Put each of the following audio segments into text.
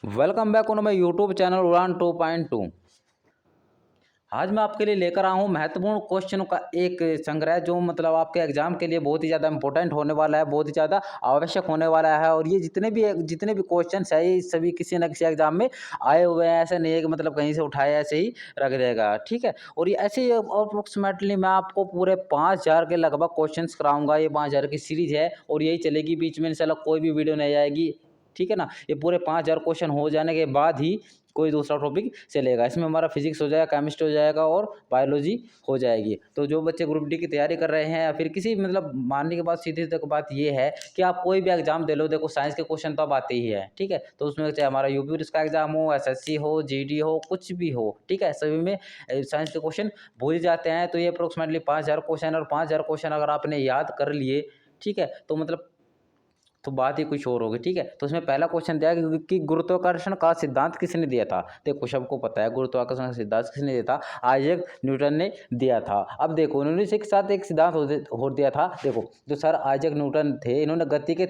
Welcome back on my YouTube channel उड़ान 2.2। आज मैं आपके लिए लेकर आया हूँ महत्वपूर्ण क्वेश्चनों का एक संग्रह जो मतलब आपके एग्जाम के लिए बहुत ही ज़्यादा इंपॉर्टेंट होने वाला है, बहुत ही ज़्यादा आवश्यक होने वाला है। और ये जितने भी क्वेश्चंस है ये सभी किसी न किसी एग्जाम में आए हुए हैं। ऐसे नहीं है कि मतलब कहीं से उठाए ऐसे ही रख देगा, ठीक है। और ये ऐसे ही अप्रोक्सीमेटली मैं आपको पूरे 5,000 के लगभग क्वेश्चन कराऊंगा। ये 5,000 की सीरीज है और यही चलेगी, बीच में इंशाल्लाह कोई भी वीडियो नहीं आएगी, ठीक है ना। ये पूरे 5,000 क्वेश्चन हो जाने के बाद ही कोई दूसरा टॉपिक चलेगा। इसमें हमारा फिजिक्स हो जाएगा, केमिस्ट्री हो जाएगा और बायोलॉजी हो जाएगी। तो जो बच्चे ग्रुप डी की तैयारी कर रहे हैं या फिर किसी मतलब मानने के बाद सीधी तक बात ये है कि आप कोई भी एग्जाम दे लो, देखो साइंस के क्वेश्चन तो अब आते ही है, ठीक है। तो उसमें चाहे हमारा यूपी का एग्जाम हो, एसएससी हो, जीडी हो, कुछ भी हो, ठीक है, सभी में साइंस के क्वेश्चन भूल जाते हैं। तो ये अप्रोक्सीमेटली 5,000 क्वेश्चन, और 5,000 क्वेश्चन अगर आपने याद कर लिए, ठीक है, तो मतलब तो बात ही कुछ और होगी, ठीक है। तो उसमें पहला क्वेश्चन दिया कि गुरुत्वाकर्षण का सिद्धांत किसने दिया था। देखो सबको पता है गुरुत्वाकर्षण का सिद्धांत किसने दिया था, आइजैक न्यूटन ने दिया था। अब देखो उन्होंने एक साथ एक सिद्धांत हो दिया था। देखो जो सर आइजैक न्यूटन थे, इन्होंने गति के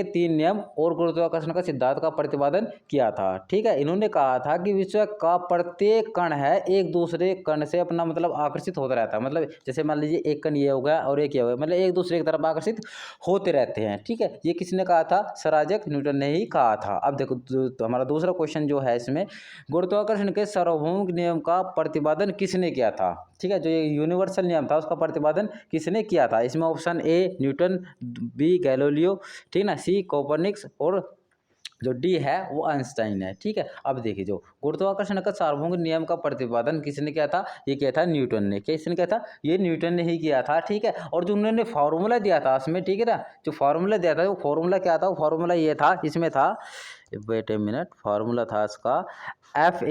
तीन नियम और गुरुत्वाकर्षण का सिद्धांत का प्रतिपादन किया था, ठीक है। इन्होंने कहा था कि विश्व का प्रत्येक कण है एक दूसरे कण से अपना मतलब आकर्षित होता रहता है। मतलब जैसे मान लीजिए एक कण ये हो गया और एक ये हो गया, मतलब एक दूसरे की तरफ आकर्षित होते रहते हैं, ठीक है। ये किसने कहा था, सर आइजैक न्यूटन ने ही कहा था। अब देखो तो हमारा दूसरा क्वेश्चन जो है इसमें, गुरुत्वाकर्षण के सार्वभौमिक नियम का प्रतिपादन किसने किया था, ठीक है। जो ये यूनिवर्सल नियम था उसका प्रतिपादन किसने किया था। इसमें option A Newton, B Galileo, ठीक है ना, सी कोपरनिकस और जो डी है वो आइंस्टाइन है, ठीक है। अब देखिए जो गुरुत्वाकर्षण का सार्वभौमिक नियम का प्रतिपादन किसने किया था, ये किया था न्यूटन ने। किसने किया था, ये न्यूटन ने ही किया था, ठीक है। और जो उन्होंने फार्मूला दिया था उसमें, ठीक है ना, जो फार्मूला दिया था वो फार्मूला क्या था, वो फार्मूला ये था, इसमें था, वेट ए मिनट, फार्मूला था इसका F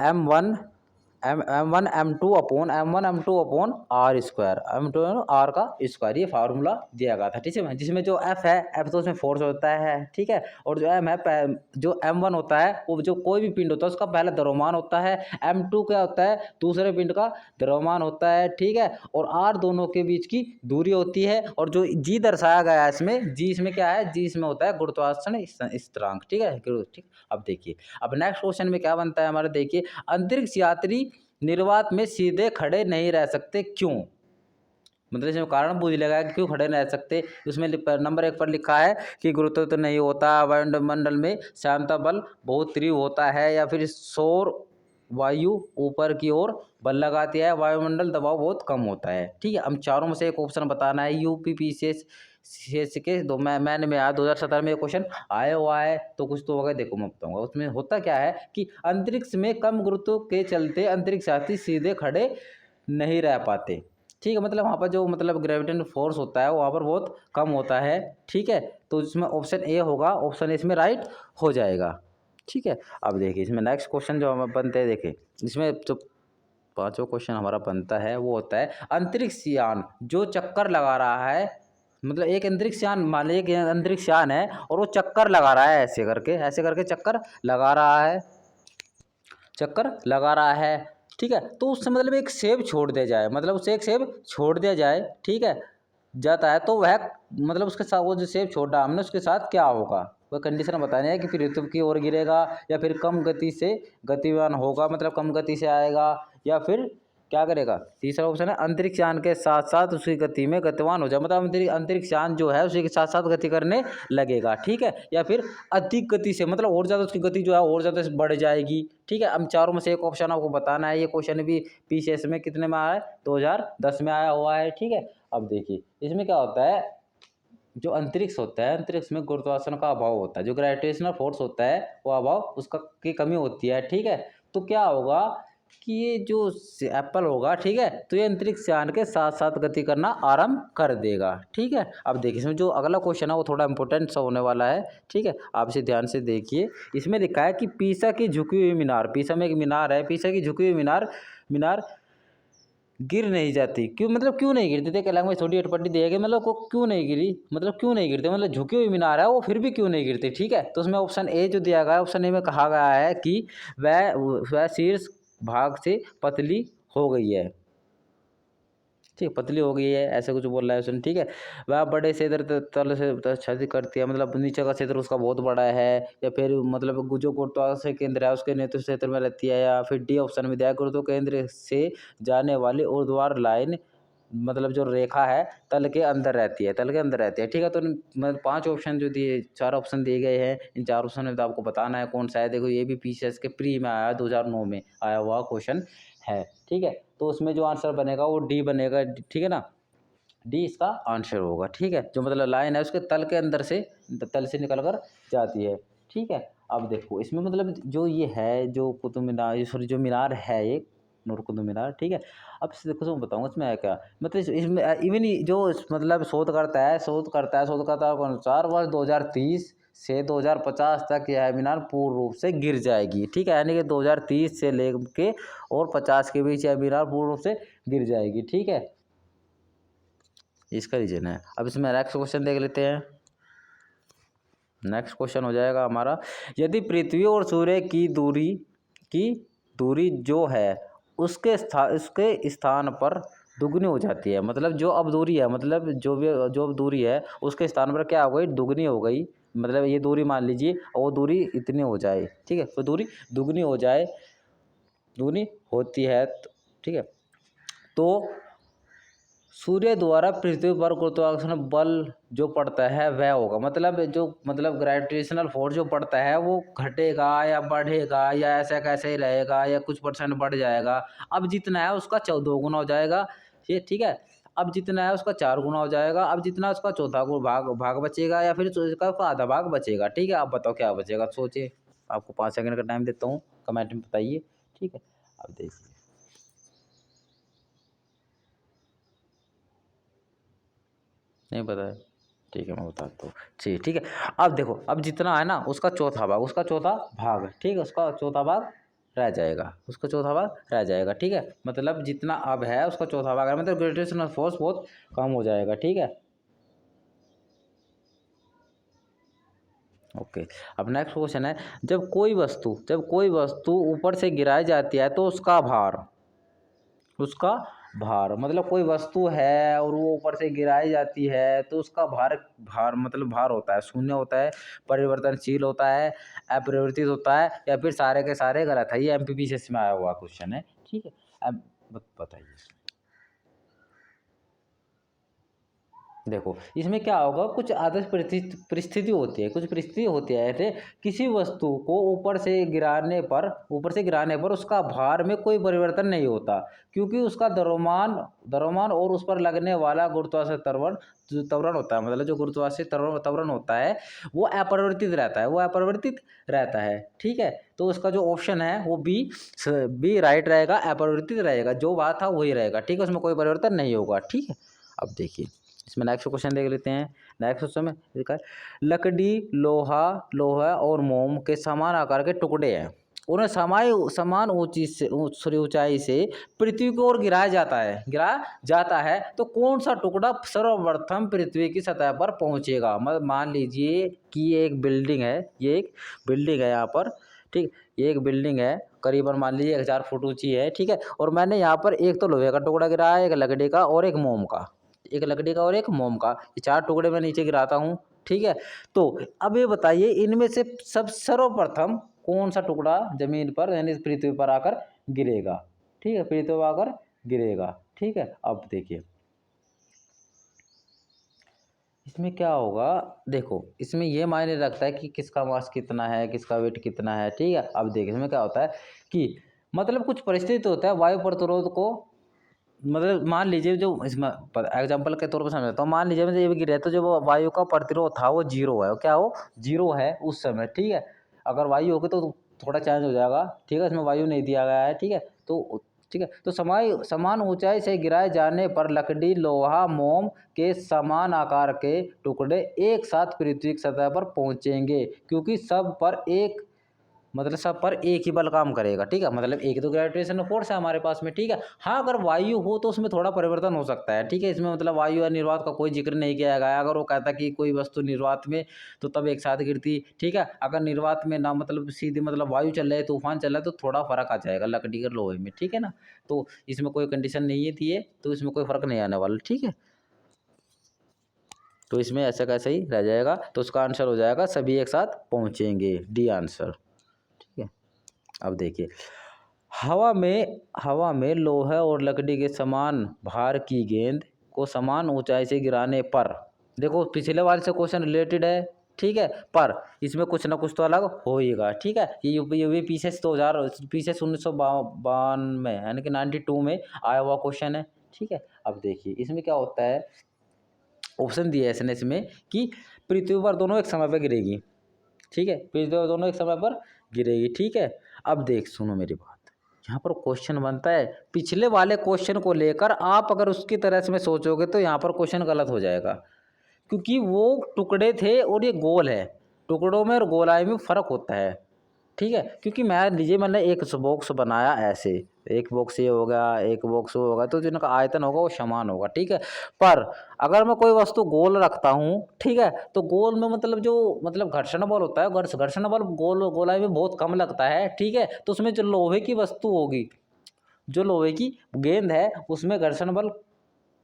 M1 M1 M2 R square, M2 R का स्क्वायर, ये फार्मूला दिया गया था, ठीक है। जिसमें जो F है, F तो उसमें फोर्स होता है, ठीक है। और जो M है, जो M1 होता है वो जो कोई भी पिंड होता है उसका पहला द्रव्यमान होता है। M2 क्या होता है, दूसरे पिंड का द्रव्यमान होता है, ठीक है। और R दोनों के बीच की दूरी होती है। और जो G दर्शाया गया है इसमें, G इसमें क्या है, G इसमें होता है गुरुत्वाकर्षण स्थिरांक, ठीक है, ठीक। अब देखिए अब नेक्स्ट क्वेश्चन में क्या बनता है हमारा, देखिए अंतरिक्ष यात्री निर्वात में सीधे खड़े नहीं रह सकते, क्यों। मतलब इसमें कारण पूछ लेगा कि क्यों खड़े नहीं रह सकते। उसमें नंबर 1 पर लिखा है कि गुरुत्व नहीं होता, वायुमंडल में श्यानता बल बहुत तीव्र होता है, या फिर सौर वायु ऊपर की ओर बल लगाती है, वायुमंडल दबाव बहुत कम होता है, ठीक है। हम चारों में से एक ऑप्शन बताना है। यूपीपीसीएस के दो मैंने में आया 2017 में क्वेश्चन आया हुआ है, तो कुछ तो होगा, देखो मैं बताऊंगा। उसमें होता क्या है कि अंतरिक्ष में कम गुरुत्व के चलते अंतरिक्ष यात्री सीधे खड़े नहीं रह पाते, ठीक है। मतलब वहाँ पर जो मतलब ग्रेविटेशनल फोर्स होता है वहाँ पर बहुत कम होता है, ठीक है। तो इसमें ऑप्शन ए होगा, ऑप्शन ए इसमें राइट हो जाएगा, ठीक है। अब देखिए इसमें नेक्स्ट क्वेश्चन जो हम बनते हैं, देखिए इसमें जो पांचवा क्वेश्चन हमारा बनता है वो होता है अंतरिक्ष यान जो चक्कर लगा रहा है। मतलब एक अंतरिक्ष यान, मान लीजिए कि अंतरिक्ष यान है और वो चक्कर लगा रहा है, ऐसे करके चक्कर लगा रहा है, ठीक है। तो उससे मतलब एक सेब छोड़ दिया जाए, मतलब उसे एक सेब छोड़ दिया जाए, ठीक है, जाता है तो वह मतलब उसके साथ वो जो सेब छोड़ा हमने उसके साथ क्या होगा, वह कंडीशन बतानी है कि फिर ऋतु की ओर गिरेगा या फिर कम गति से गतिमान होगा, मतलब कम गति से आएगा, या फिर क्या करेगा। तीसरा ऑप्शन है अंतरिक्ष यान के साथ साथ उसकी गति में गतिमान हो जाए, मतलब अंतरिक्ष यान जो है उसी के साथ साथ गति करने लगेगा, ठीक है। या फिर अधिक गति से, मतलब और ज़्यादा उसकी गति जो है और ज़्यादा बढ़ जाएगी, ठीक है। हम चारों में से एक ऑप्शन आपको बताना है। ये क्वेश्चन भी पीसीएस में कितने में आया है, 2010 में आया हुआ है, ठीक है। अब देखिए इसमें क्या होता है, जो अंतरिक्ष होता है, अंतरिक्ष में गुरुत्वाकर्षण का अभाव होता है, जो ग्रेविटेशनल फोर्स होता है वो अभाव उसका की कमी होती है, ठीक है। तो क्या होगा कि ये जो एप्पल होगा, ठीक है, तो ये अंतरिक्ष यान के साथ साथ गति करना आरंभ कर देगा, ठीक है। अब देखिए इसमें जो अगला क्वेश्चन है वो थोड़ा इंपॉर्टेंट सा होने वाला है, ठीक है। आप इसे ध्यान से देखिए। इसमें लिखा है कि पीसा की झुकी हुई मीनार, पीसा में एक मीनार है, पीसा की झुकी हुई मीनार मीनार गिर नहीं जाती, क्यों, मतलब क्यों नहीं गिरती। देखिए लैंग्वेज थोड़ी अटपटी दी है, मतलब को क्यों नहीं गिरी, मतलब क्यों नहीं गिरते, मतलब झुकी हुई मीनार है वो फिर भी क्यों नहीं गिरती, ठीक है। तो उसमें ऑप्शन ए जो दिया गया है, ऑप्शन ए में कहा गया है कि वह शीर्ष भाग से पतली हो गई है, ठीक, पतली हो गई है, ऐसा कुछ बोल रहा है उसने, ठीक है। वह बड़े क्षेत्र तल से क्षति करती है, मतलब नीचे का क्षेत्र उसका बहुत बड़ा है, या फिर मतलब जो गुरुत्वाकर्षण केंद्र है उसके नेतृत्व क्षेत्र में रहती है, या फिर डी ऑप्शन में दिया है, गुरुत्व केंद्र से जाने वाली ऊर्ध्वाधर लाइन मतलब जो रेखा है तल के अंदर रहती है, तल के अंदर रहती है, ठीक है। तो मतलब 5 ऑप्शन जो दिए, 4 ऑप्शन दिए गए हैं, इन 4 ऑप्शन में तो आपको बताना है कौन सा है। देखो ये भी पीसीएस के प्री में आया, 2009 में आया हुआ क्वेश्चन है, ठीक है। तो उसमें जो आंसर बनेगा वो डी बनेगा, ठीक है ना, डी इसका आंसर होगा, ठीक है। जो मतलब लाइन है उसके तल के अंदर से, तल से निकल कर जाती है, ठीक है। अब देखो इसमें मतलब जो ये है, जो कुतुब मीनार, सॉरी जो मीनार है ये नूर कुतुब मीनार, ठीक है। अब देखो मैं बताऊंगा इसमें है क्या, मतलब इसमें इवन जो मतलब शोधकर्ता के अनुसार वर्ष 2030 से 2050 तक यह मीनार पूर्ण रूप से गिर जाएगी, ठीक है। यानी कि 2030 से लेके और 50 के बीच यह मीनार पूर्ण रूप से गिर जाएगी, ठीक है। इसका रीजन है। अब इसमें नेक्स्ट क्वेश्चन देख लेते हैं। नेक्स्ट क्वेश्चन हो जाएगा हमारा, यदि पृथ्वी और सूर्य की दूरी जो है उसके स्थान पर दुगनी हो जाती है, मतलब जो अब दूरी है, मतलब जो अब दूरी है उसके स्थान पर क्या हो गई, दुगनी हो गई। मतलब ये दूरी मान लीजिए और वो दूरी इतनी हो जाए, ठीक है, तो दूरी दुगनी हो जाए, दुगनी होती है, ठीक है। तो सूर्य द्वारा पृथ्वी पर गुरुत्वाकर्षण बल जो पड़ता है वह होगा, मतलब ग्रेविटेशनल फोर्स जो पड़ता है वो घटेगा या बढ़ेगा या ऐसा कैसे ही रहेगा या कुछ परसेंट बढ़ जाएगा। अब जितना है उसका 14 गुना हो जाएगा, ये ठीक है। अब जितना है उसका 4 गुना हो जाएगा, अब जितना उसका चौथा भाग भाग बचेगा या फिर उसका आधा भाग बचेगा, ठीक है। आप बताओ क्या बचेगा, सोचिए, आपको 5 सेकंड का टाइम देता हूँ, कमेंट में बताइए, ठीक है। अब देखिए, नहीं पता है, ठीक है मैं बताता हूँ, ठीक है। अब देखो, अब जितना है ना उसका चौथा भाग, ठीक है, उसका चौथा भाग रह जाएगा, ठीक है। मतलब जितना अब है उसका चौथा भाग है, मतलब ग्रेविटेशनल फोर्स बहुत कम हो जाएगा, ठीक है। ओके। अब नेक्स्ट क्वेश्चन है, जब कोई वस्तु ऊपर से गिराई जाती है तो उसका भार मतलब कोई वस्तु है और वो ऊपर से गिराई जाती है तो उसका भार भार मतलब भार होता है, शून्य होता है, परिवर्तनशील होता है, अपरिवर्तित होता है, या फिर सारे के सारे गलत है। ये एमपीपीसीएस में आया हुआ क्वेश्चन है, ठीक है। अब बताइए, देखो इसमें क्या होगा, कुछ आदर्श परिस्थिति होती है, ऐसे किसी वस्तु को ऊपर से गिराने पर उसका भार में कोई परिवर्तन नहीं होता, क्योंकि उसका द्रव्यमान और उस पर लगने वाला गुरुत्वाकर्षण त्वरण जो त्वरण होता है, मतलब जो गुरुत्वाकर्षण त्वरण होता है वो अपरिवर्तित रहता है, ठीक है। तो उसका जो ऑप्शन है वो बी राइट रहेगा, अपरिवर्तित रहेगा, जो बात था वही रहेगा, ठीक है, उसमें कोई परिवर्तन नहीं होगा, ठीक है। अब देखिए इसमें नेक्स्ट क्वेश्चन देख लेते हैं। नेक्स्ट क्वेश्चन में लिखा है, लकड़ी, लोहा और मोम के समान आकार के टुकड़े हैं, उन्हें समान ऊंचाई से पृथ्वी की ओर गिराया जाता है तो कौन सा टुकड़ा सर्वप्रथम पृथ्वी की सतह पर पहुंचेगा। मतलब मान लीजिए कि ये एक बिल्डिंग है, यहाँ पर, ठीक, ये एक बिल्डिंग है, करीबन मान लीजिए 1000 फुट ऊंची है, ठीक है। और मैंने यहाँ पर एक तो लोहे का टुकड़ा गिराया, एक लकड़ी का और एक मोम का, ये 4 टुकड़े मैं नीचे गिराता हूँ, ठीक है। तो अब ये बताइए इनमें से सब सर्वप्रथम कौन सा टुकड़ा जमीन पर यानी पृथ्वी पर आकर गिरेगा, ठीक है, पृथ्वी पर आकर गिरेगा, ठीक है। अब देखिए इसमें क्या होगा, देखो इसमें ये मायने रखता है कि किसका मास कितना है, किसका वेट कितना है, ठीक है। अब देखिए इसमें क्या होता है कि मतलब कुछ परिस्थिति होता है वायु प्रतिरोध को, मतलब मान लीजिए जो इसमें एग्जाम्पल के तौर पर समझता हूँ, मान लीजिए मुझे ये गिरा है तो जो वो वायु का प्रतिरोध था वो जीरो है, क्या वो जीरो है उस समय, ठीक है। अगर वायु होगी तो थोड़ा चेंज हो जाएगा, ठीक है, इसमें वायु नहीं दिया गया है, ठीक है। तो ठीक है, तो समान ऊंचाई से गिराए जाने पर लकड़ी, लोहा, मोम के समान आकार के टुकड़े एक साथ पृथ्वी की सतह पर पहुंचेंगे, क्योंकि सब पर एक मतलब सब पर एक ही बल काम करेगा, ठीक है, मतलब एक तो ग्रेविटेशनल फोर्स है हमारे पास में, ठीक है। हाँ, अगर वायु हो तो उसमें थोड़ा परिवर्तन हो सकता है, ठीक है, इसमें मतलब वायु या निर्वात का कोई जिक्र नहीं किया गया है। अगर वो कहता कि कोई वस्तु निर्वात में तो तब एक साथ गिरती, ठीक है। अगर निर्वात में ना मतलब सीधी मतलब वायु चल रहा है, तूफान चल रहा है, तो थोड़ा फर्क आ जाएगा लकड़ी और लोहे में, ठीक है ना। तो इसमें कोई कंडीशन नहीं है थी ये, तो इसमें कोई फर्क नहीं आने वाला, ठीक है। तो इसमें ऐसा कैसा ही रह जाएगा, तो उसका आंसर हो जाएगा सभी एक साथ पहुंचेंगे, डी आंसर, ठीक है। अब देखिए, हवा में लोहे और लकड़ी के समान भार की गेंद को समान ऊंचाई से गिराने पर, देखो पिछले वाले से क्वेश्चन रिलेटेड है, ठीक है, पर इसमें कुछ ना कुछ तो अलग होएगा, ठीक है। ये पीछे 2000 पीछे 1952 यानी कि 92 में आया हुआ क्वेश्चन है, ठीक है। अब देखिए इसमें क्या होता है, ऑप्शन दिया है इसने इसमें कि पृथ्वी पर दोनों एक समय पर गिरेगी, ठीक है, पृथ्वी पर दोनों एक समय पर गिरेगी, ठीक है। अब देख सुनो मेरी बात, यहाँ पर क्वेश्चन बनता है पिछले वाले क्वेश्चन को लेकर, आप अगर उसकी तरह से में सोचोगे तो यहाँ पर क्वेश्चन गलत हो जाएगा, क्योंकि वो टुकड़े थे और ये गोल है, टुकड़ों में और गोलाई में फर्क होता है, ठीक है। क्योंकि मैं लीजिए मैंने एक बॉक्स बनाया ऐसे, एक बॉक्स ये हो गया, एक बॉक्स वो होगा, तो जिनका आयतन होगा वो समान होगा, ठीक है। पर अगर मैं कोई वस्तु गोल रखता हूँ, ठीक है, तो गोल में मतलब जो मतलब घर्षण बल होता है, घर्षण बल गोलाई में बहुत कम लगता है, ठीक है। तो उसमें जो लोहे की वस्तु होगी, जो लोहे की गेंद है, उसमें घर्षण बल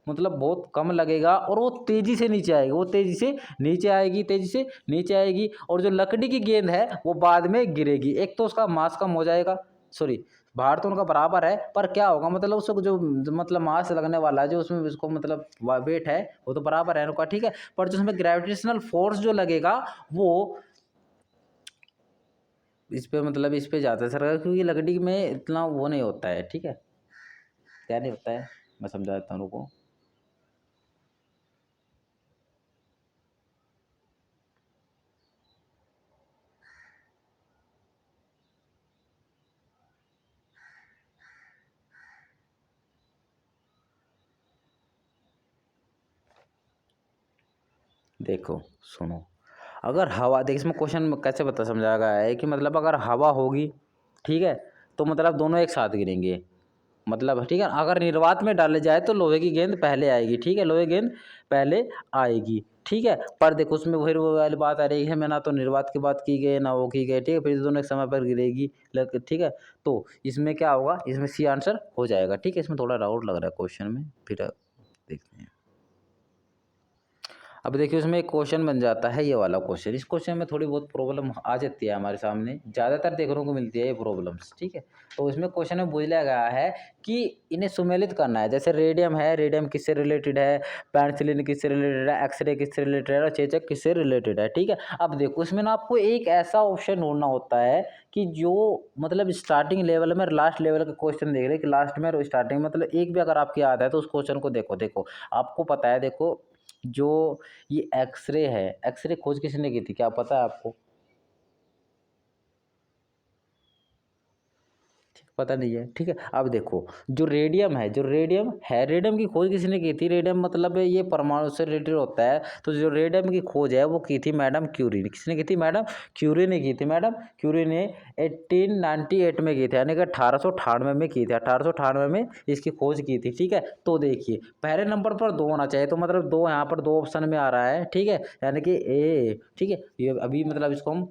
मतलब बहुत कम लगेगा और वो तेजी से नीचे आएगी, वो तेजी से नीचे आएगी, तेजी से नीचे आएगी। और जो लकड़ी की गेंद है वो बाद में गिरेगी, एक तो उसका मास कम हो जाएगा, सॉरी भार तो उनका बराबर है, पर क्या होगा मतलब उसको जो मतलब मास लगने वाला है, जो उसमें उसको मतलब वेट है वो तो बराबर है उनका, ठीक है। पर जो उसमें ग्रेविटेशनल फोर्स जो लगेगा वो इस पे मतलब इस पे ज़्यादा असर करेगा, क्योंकि लकड़ी में इतना वो नहीं होता है, ठीक है, क्या नहीं होता है, मैं समझा देता हूँ उनको। देखो सुनो, अगर हवा देख इसमें क्वेश्चन कैसे बता समझाया गया है कि मतलब अगर हवा होगी, ठीक है, तो मतलब दोनों एक साथ गिरेंगे, मतलब ठीक है। अगर निर्वात में डाले जाए तो लोहे की गेंद पहले आएगी, ठीक है, लोहे की गेंद पहले आएगी, ठीक है। पर देखो उसमें फिर वो वाली बात आ रही है, मैं ना तो निर्वात की बात की गई ना वो की गई, ठीक है, फिर दोनों एक समय पर गिरेगी, ठीक है। तो इसमें क्या होगा, इसमें सी आंसर हो जाएगा, ठीक है। इसमें थोड़ा डाउट लग रहा है क्वेश्चन में, फिर देखते हैं। अब देखिए उसमें एक क्वेश्चन बन जाता है ये वाला क्वेश्चन, इस क्वेश्चन में थोड़ी बहुत प्रॉब्लम आ जाती है हमारे सामने, ज़्यादातर देखने को मिलती है ये प्रॉब्लम्स, ठीक है। तो इसमें क्वेश्चन में बोला गया है कि इन्हें सुमेलित करना है, जैसे रेडियम है, रेडियम किससे रिलेटेड है, पेनिसिलिन किससे रिलेटेड है, एक्सरे किससे रिलेटेड है और चेचक किससे रिलेटेड है, ठीक है। अब देखो इसमें ना आपको एक ऐसा ऑप्शन ढूंढना होता है कि जो मतलब स्टार्टिंग लेवल में लास्ट लेवल का क्वेश्चन देख रहे हैं कि लास्ट में और स्टार्टिंग मतलब एक भी अगर आपकी याद है तो उस क्वेश्चन को देखो, देखो आपको पता है, देखो जो ये एक्सरे है, एक्सरे खोज किसने की थी, क्या पता है आपको, पता नहीं है, ठीक है। अब देखो जो रेडियम है, जो रेडियम है, रेडियम की खोज किसने की थी, रेडियम मतलब ये परमाणु से रिलेटेड होता है, तो जो रेडियम की खोज है वो की थी मैडम क्यूरी ने, किसने की थी, मैडम क्यूरी ने की थी, मैडम क्यूरी ने 1898 में की थी, यानी कि 1898 में की थी, 1898 में इसकी खोज की थी, ठीक है। तो देखिए पहले नंबर पर दो होना चाहिए, तो मतलब दो यहाँ पर दो ऑप्शन में आ रहा है, ठीक है, यानी कि ए, ठीक है, ये अभी मतलब इसको हम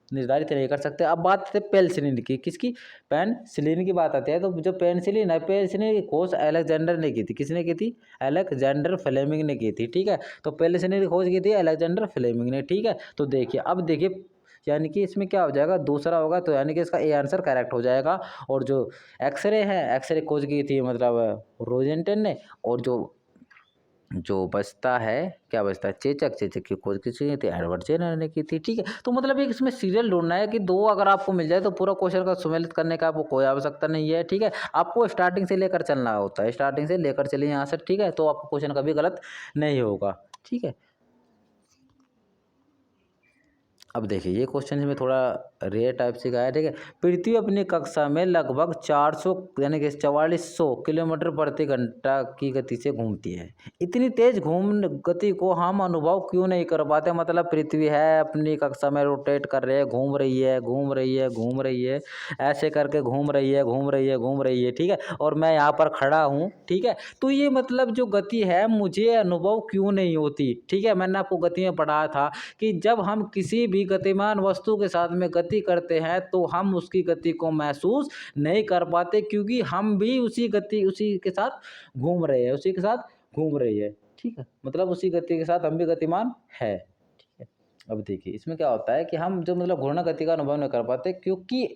निर्धारित नहीं कर सकते। अब बात है पेनिसिलिन की, किसकी, पेनिसिलिन की बात आती है, तो जो पेनिसिलिन है, पेनिसिलिन की खोज अलेक्जेंडर ने की थी, किसने की थी, अलेक्जेंडर फ्लेमिंग ने की थी, ठीक है। तो पेनिसिलिन की खोज की थी अलेक्जेंडर फ्लेमिंग ने, ठीक है। तो देखिए अब देखिए यानी कि इसमें क्या हो जाएगा, दूसरा होगा, तो यानी कि इसका ए आंसर करेक्ट हो जाएगा। और जो एक्सरे है, एक्सरे खोज की थी मतलब रोजेंटन ने, और जो जो बचता है, क्या बचता है, चेचक, चेचक की खोज किसने की थी, एडवर्ड जेनर ने की थी, ठीक है। तो मतलब एक इसमें सीरियल ढूंढना है कि दो अगर आपको मिल जाए तो पूरा क्वेश्चन का सुमेलित करने का आपको कोई आवश्यकता नहीं है, ठीक है। आपको स्टार्टिंग से लेकर चलना होता है, स्टार्टिंग से लेकर चलिए यहाँ से, ठीक है, तो आपको क्वेश्चन कभी गलत नहीं होगा, ठीक है। अब देखिए ये क्वेश्चन में थोड़ा रेयर टाइप से का है, ठीक है। पृथ्वी अपनी कक्षा में लगभग 400 यानी कि 4400 किलोमीटर प्रति घंटा की गति से घूमती है। इतनी तेज गति को हम अनुभव क्यों नहीं कर पाते? मतलब पृथ्वी है अपनी कक्षा में रोटेट कर रही है, घूम रही है, घूम रही है, घूम रही है, ऐसे करके घूम रही है, घूम रही है, घूम रही है, ठीक है। और मैं यहाँ पर खड़ा हूँ, ठीक है। तो ये मतलब जो गति है मुझे अनुभव क्यों नहीं होती, ठीक है। मैंने आपको गति में पढ़ाया था कि जब हम किसी भी गतिमान वस्तु के साथ में गति करते हैं तो हम उसकी गति को महसूस नहीं कर पाते, क्योंकि हम भी उसी के साथ घूम रहे हैं, उसी के साथ घूम रही है, ठीक है। मतलब उसी गति के साथ हम भी गतिमान है, ठीक है। अब देखिए इसमें क्या होता है कि हम जो मतलब घूर्णन गति का अनुभव नहीं कर पाते, क्योंकि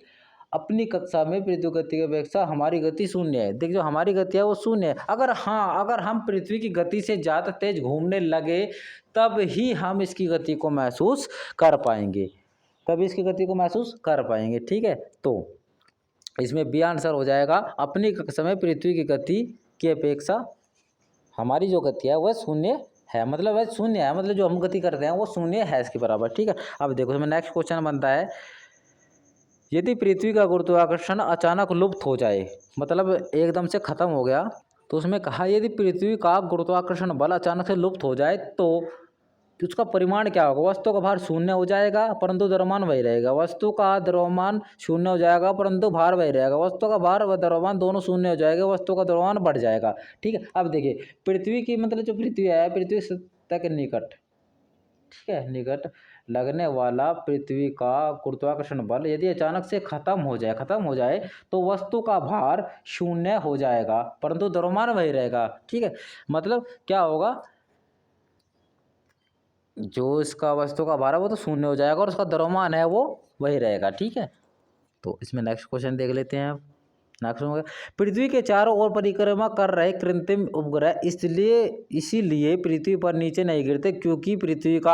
अपनी कक्षा में पृथ्वी गति की अपेक्षा हमारी गति शून्य है। देखिए जो हमारी गति है वो शून्य है। अगर हम पृथ्वी की गति से ज़्यादा तेज घूमने लगे तब ही हम इसकी गति को महसूस कर पाएंगे, तभी इसकी गति को महसूस कर पाएंगे, ठीक है। तो इसमें बी आंसर हो जाएगा, अपनी कक्षा में पृथ्वी की गति की अपेक्षा हमारी जो गति है वह शून्य है। मतलब वह शून्य है, मतलब जो हम गति करते हैं वो शून्य है इसके बराबर, ठीक है। अब देखो इसमें नेक्स्ट क्वेश्चन बनता है, यदि पृथ्वी का गुरुत्वाकर्षण अचानक लुप्त हो जाए, मतलब एकदम से खत्म हो गया, तो उसमें कहा यदि पृथ्वी का गुरुत्वाकर्षण बल अचानक से लुप्त हो जाए तो उसका परिमाण क्या होगा? वस्तु का भार शून्य हो जाएगा परंतु द्रव्यमान वही रहेगा। वस्तु का द्रव्यमान शून्य हो जाएगा परंतु भार वही रहेगा। वस्तु का भार व द्रव्यमान दोनों शून्य हो जाएगा, वस्तु का द्रव्यमान बढ़ जाएगा, ठीक है। अब देखिए पृथ्वी की मतलब जो पृथ्वी है, पृथ्वी सतह के निकट, ठीक है, निकट लगने वाला पृथ्वी का गुरुत्वाकर्षण बल यदि अचानक से खत्म हो जाए तो वस्तु का भार शून्य हो जाएगा परंतु द्रव्यमान वही रहेगा, ठीक है। मतलब क्या होगा, जो इसका वस्तु का भार है वो तो शून्य हो जाएगा और उसका द्रव्यमान है वो वही रहेगा, ठीक है। तो इसमें नेक्स्ट क्वेश्चन देख लेते हैं। नेक्स्ट होगा, पृथ्वी के चारों ओर परिक्रमा कर रहे कृत्रिम उपग्रह इसीलिए पृथ्वी पर नीचे नहीं गिरते क्योंकि पृथ्वी का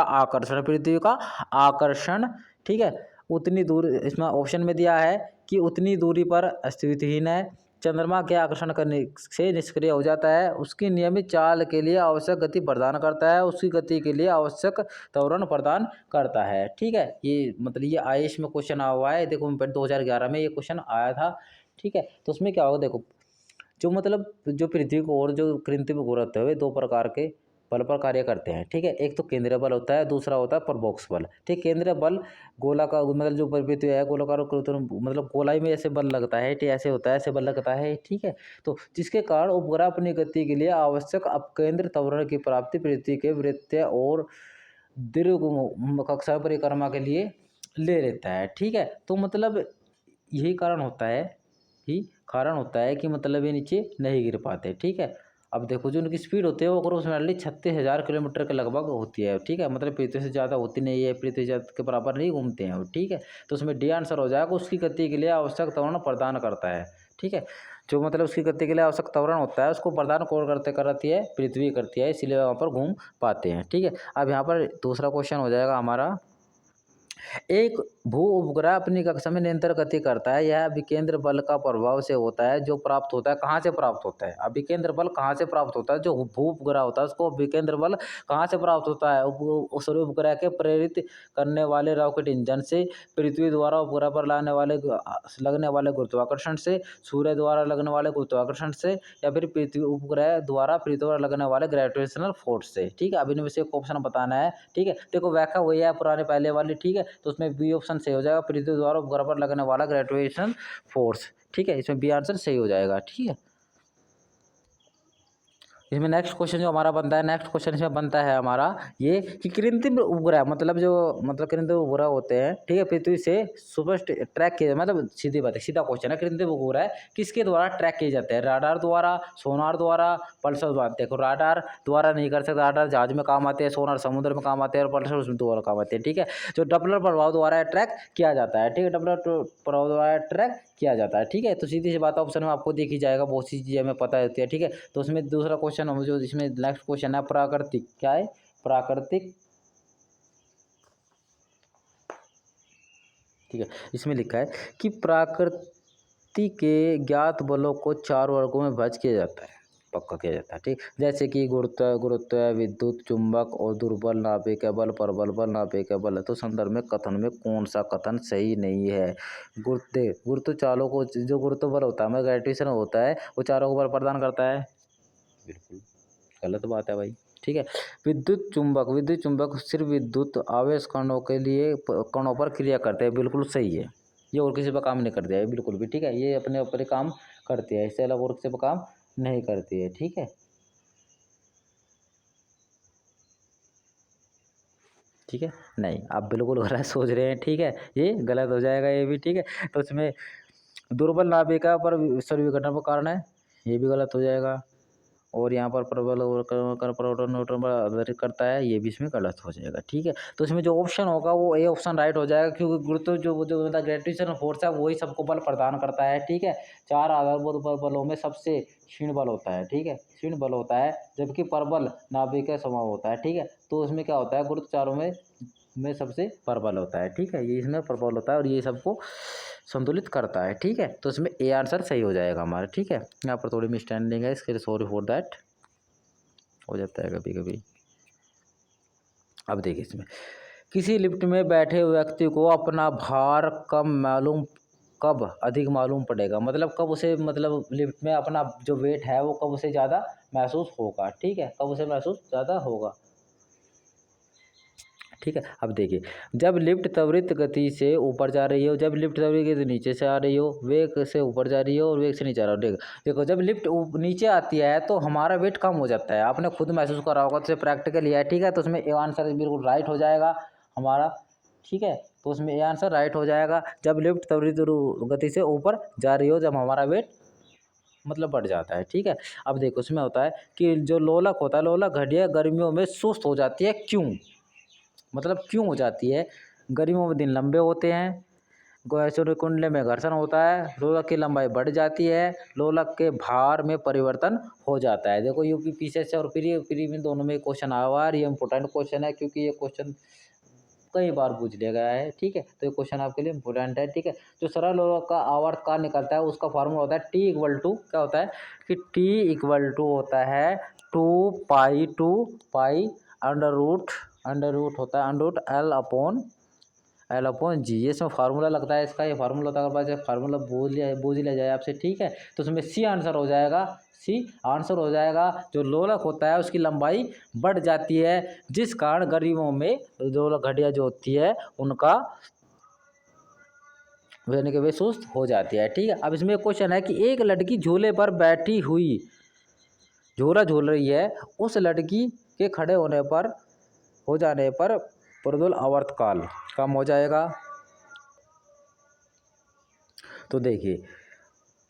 आकर्षण, ठीक है, उतनी दूर, इसमें ऑप्शन में दिया है कि उतनी दूरी पर अस्तित्वहीन है। चंद्रमा के आकर्षण करने से निष्क्रिय हो जाता है, उसकी नियमित चाल के लिए आवश्यक गति प्रदान करता है, उसकी गति के लिए आवश्यक त्वरण प्रदान करता है, ठीक है। ये मतलब ये आईएएस में क्वेश्चन आया हुआ है, देखो 2011 में ये क्वेश्चन आया था, ठीक है। तो उसमें क्या होगा, देखो जो मतलब जो पृथ्वी को और जो कृत्रिम उपग्रह होते हैं वे दो प्रकार के बल पर कार्य करते हैं, ठीक है। एक तो केंद्रीय बल होता है, दूसरा होता है प्रबोक्स बल, ठीक। केंद्रीय बल गोला का मतलब जो पृथ्वी है गोलाकार मतलब गोलाई में ऐसे बल लगता है, ठीक, ऐसे होता है, ऐसे बल लगता है, ठीक है। तो जिसके कारण उपग्रह अपनी गति के लिए आवश्यक अपकेंद्र त्वरण की प्राप्ति पृथ्वी के वृत्तीय और दीर्घ कक्षा परिक्रमा के लिए ले लेता है, ठीक है। तो मतलब यही कारण होता है कि मतलब ये नीचे नहीं गिर पाते, ठीक है। अब देखो जो उनकी स्पीड होती है वो अप्रोक्सीमेटली 36,000 किलोमीटर के लगभग होती है, ठीक है। मतलब पृथ्वी से ज़्यादा होती नहीं है, पृथ्वी के बराबर नहीं घूमते हैं वो, ठीक है। तो उसमें डी आंसर हो जाएगा, उसकी गति के लिए आवश्यक त्वरण प्रदान करता है, ठीक है। जो मतलब उसकी गति के लिए आवश्यक त्वरण होता है उसको प्रदान कौन करती है? पृथ्वी करती है, इसीलिए वहाँ पर घूम पाते हैं, ठीक है। अब यहाँ पर दूसरा क्वेश्चन हो जाएगा हमारा, एक भू उपग्रह अपनी कक्षा में निरंतर गति करता है, यह अभिकेंद्र बल का प्रभाव से होता है जो प्राप्त होता है, कहाँ से प्राप्त होता है? अभिकेंद्र बल कहाँ से प्राप्त होता है? जो भू उपग्रह होता है उसको अभिकेंद्र बल कहाँ से प्राप्त होता है? सूर्य उपग्रह के प्रेरित करने वाले रॉकेट इंजन से, पृथ्वी द्वारा उपग्रह पर लगने वाले गुरुत्वाकर्षण से, सूर्य द्वारा लगने वाले गुरुत्वाकर्षण से, या फिर पृथ्वी उपग्रह द्वारा पृथ्वी पर लगने वाले ग्रेविटेशनल फोर्स से, ठीक है। अब इनमें से एक ऑप्शन बताना है, ठीक है। देखो व्याख्या वही है पुराने पहले वाली, ठीक है। तो उसमें बी ऑप्शन सही हो जाएगा, पृथ्वी द्वारा उपग्रह पर लगने वाला ग्रेविटेशन फोर्स, ठीक है। इसमें बी आंसर सही हो जाएगा, ठीक है। इसमें नेक्स्ट क्वेश्चन जो हमारा बनता है, नेक्स्ट क्वेश्चन इसमें बनता है हमारा ये कि कृत्रिम उपग्रह मतलब कृत्रिम उपग्रह होते हैं, ठीक है, पृथ्वी से सुपर ट्रैक किए, मतलब सीधी बात है, सीधा क्वेश्चन है, कृत्रिम उपग्रह किसके द्वारा ट्रैक किए जाते हैं? राडार द्वारा, सोनार द्वारा, पल्सर द्वारा। देखो राडार द्वारा नहीं कर सकते, राडार जहाज में काम आते हैं, सोनार समुद्र में काम आते हैं और पल्सर उसमें द्वारा काम आते हैं, ठीक है। जो डपलर प्रभाव द्वारा ट्रैक किया जाता है, ठीक है, डपलर प्रभाव द्वारा ट्रैक किया जाता है, ठीक है। तो सीधी सी बात ऑप्शन में आपको देखी जाएगा, बहुत सी चीज़ें हमें पता होती है, ठीक है। तो उसमें दूसरा क्वेश्चन जो इसमें नेक्स्ट क्वेश्चन है प्राकृतिक, क्या है? प्राकृतिक, ठीक है। इसमें लिखा है कि प्रकृति के ज्ञात बलों को 4 वर्गों में विभाजित किया जाता है। पक्का किया जाता है। ठीक, जैसे कि गुरुत्व गुरुत्व विद्युत चुंबक और दुर्बल नाभिक बल प्रबल बल नाभिक बल। तो संदर्भ में कथन में कौन सा कथन सही नहीं है? गुरुत्व चालों को जो गुरुत्व बल होता है ग्रेविटेशन होता है वो चारों को बल प्रदान करता है, बिल्कुल गलत बात है भाई। ठीक है, विद्युत चुंबक सिर्फ विद्युत आवेश कणों के लिए कणों पर क्रिया करते हैं, बिल्कुल सही है। ये और किसी पर काम नहीं करते हैं बिल्कुल भी। ठीक है, ये अपने ऊपर ही काम करती है, इससे अलग और किसी पर काम नहीं करती है। ठीक है, ठीक है, नहीं आप बिल्कुल गलत सोच रहे हैं। ठीक है, ये गलत हो जाएगा ये भी। ठीक है, तो इसमें दुर्बल नाभिका पर सभी विघटन का कारण है, ये भी गलत हो जाएगा। और यहाँ पर प्रबल और प्रोटॉन न्यूट्रॉन पर आधारित करता है, ये भी इसमें गलत हो जाएगा। ठीक है, तो इसमें जो ऑप्शन होगा वो ए ऑप्शन राइट हो जाएगा, क्योंकि गुरुत्व जो जो मतलब ग्रेविटेशन फोर्स है वही सबको बल प्रदान करता है। ठीक है, चार आधारभूत बलों में सबसे क्षीण बल होता है। ठीक है, क्षीण बल होता है, जबकि प्रबल नाभिक का स्वभाव होता है। ठीक है, तो उसमें क्या होता है, गुरुत्व चारों में सबसे प्रबल होता है। ठीक है, ये इसमें प्रबल होता है और ये सबको संतुलित करता है। ठीक है, तो इसमें ए आंसर सही हो जाएगा हमारा। ठीक है, यहाँ पर थोड़ी मिसअंडरस्टैंडिंग है, इसके लिए सॉरी फॉर दैट, हो जाता है कभी कभी। अब देखिए इसमें किसी लिफ्ट में बैठे व्यक्ति को अपना भार कब अधिक मालूम पड़ेगा, मतलब कब उसे मतलब लिफ्ट में अपना जो वेट है वो कब उसे ज़्यादा महसूस होगा। ठीक है, कब उसे महसूस ज़्यादा होगा। ठीक है, अब देखिए जब लिफ्ट त्वरित गति से ऊपर जा रही हो, जब लिफ्ट त्वरित गति से नीचे से आ रही हो, वेग से ऊपर जा रही हो और वेग से नीचे आ रहा हो। देखो जब लिफ्ट नीचे आती है तो हमारा वेट कम हो जाता है, आपने खुद महसूस करा होगा, तो प्रैक्टिकली है। ठीक है, तो उसमें ए आंसर बिल्कुल राइट हो जाएगा हमारा। ठीक है, तो उसमें ए आंसर राइट हो जाएगा, जब लिफ्ट त्वरित गति से ऊपर जा रही हो, जब हमारा वेट मतलब बढ़ जाता है। ठीक है, अब देखो उसमें होता है कि जो लोलक होता है, लोलक घड़ियाँ गर्मियों में सुस्त हो जाती है, क्यों, मतलब क्यों हो जाती है? गर्मियों में दिन लंबे होते हैं, कुंडले में घर्षण होता है, लोलक की लंबाई बढ़ जाती है, लोलक के भार में परिवर्तन हो जाता है। देखो यूपी पीसीएस और प्री में दोनों में क्वेश्चन आया हुआ है, ये इंपॉर्टेंट क्वेश्चन है क्योंकि ये क्वेश्चन कई बार पूछ लिया गया है। ठीक है, तो ये क्वेश्चन आपके लिए इंपॉर्टेंट है। ठीक है, जो सरल लोलक का आवर्त काल निकलता है उसका फार्मूला होता है टी इक्वल टू, क्या होता है कि टी इक्वल टू होता है 2 पाई अंडर रूट होता है अंडर रूट एल अपॉन जी। ये इसमें फार्मूला लगता है इसका, ये फार्मूला होता है, अगर फार्मूला बोझ लिया जाए आपसे। ठीक है, तो उसमें सी आंसर हो जाएगा, सी आंसर हो जाएगा। जो लोलक होता है उसकी लंबाई बढ़ जाती है, जिस कारण गर्मियों में लोलक घड़ियाँ जो होती है उनका यानी कि वे सुस्त हो जाती है। ठीक है, अब इसमें क्वेश्चन है कि एक लड़की झूले पर बैठी हुई झूला झूल रही है, उस लड़की के खड़े हो जाने पर प्रज्वल आवर्तकाल कम हो जाएगा। तो देखिए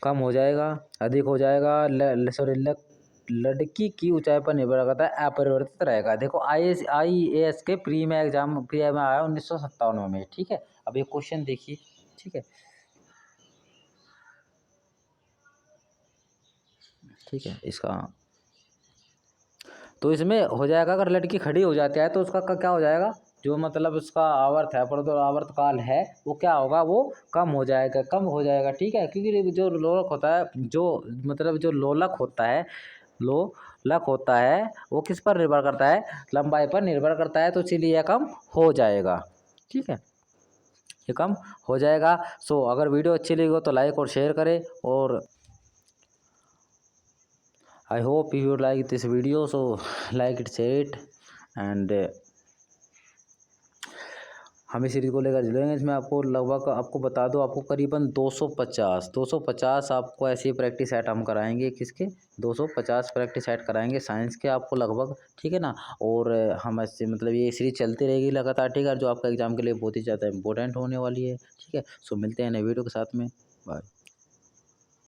कम हो जाएगा, अधिक हो जाएगा, लड़की की ऊंचाई पर निर्भर करता है, अपरिवर्तित रहेगा। देखो IAS के प्री में आया 1957 में। ठीक है, अब ये क्वेश्चन देखिए। ठीक है, ठीक है, इसका तो इसमें हो जाएगा, अगर लड़की खड़ी हो जाती है तो उसका क्या हो जाएगा, जो मतलब उसका आवर्त है प्रज्वल आवर्त काल है वो क्या होगा, वो कम हो जाएगा। ठीक है, क्योंकि जो लोलक होता है, जो मतलब जो लोलक होता है वो किस पर निर्भर करता है, लंबाई पर निर्भर करता है, तो इसीलिए यह कम हो जाएगा। ठीक है, ये कम हो जाएगा। सो अगर वीडियो अच्छी लगी हो तो लाइक और शेयर करें, और I hope you like this video, so like it, share it, and हम इस सीरीज को लेकर जुड़ेंगे। इसमें आपको लगभग आपको बता दो, आपको करीबन 250 आपको ऐसी प्रैक्टिस सेट हम कराएंगे, किसके 250 प्रैक्टिस सेट कराएंगे साइंस के आपको लगभग। ठीक है ना, और हम ऐसे मतलब ये सीरीज चलती रहेगी लगातार। ठीक है, जो आपका एग्जाम के लिए बहुत ही ज़्यादा इंपॉर्टेंट होने वाली है। ठीक है, सो मिलते हैं नए वीडियो के साथ में, बाय।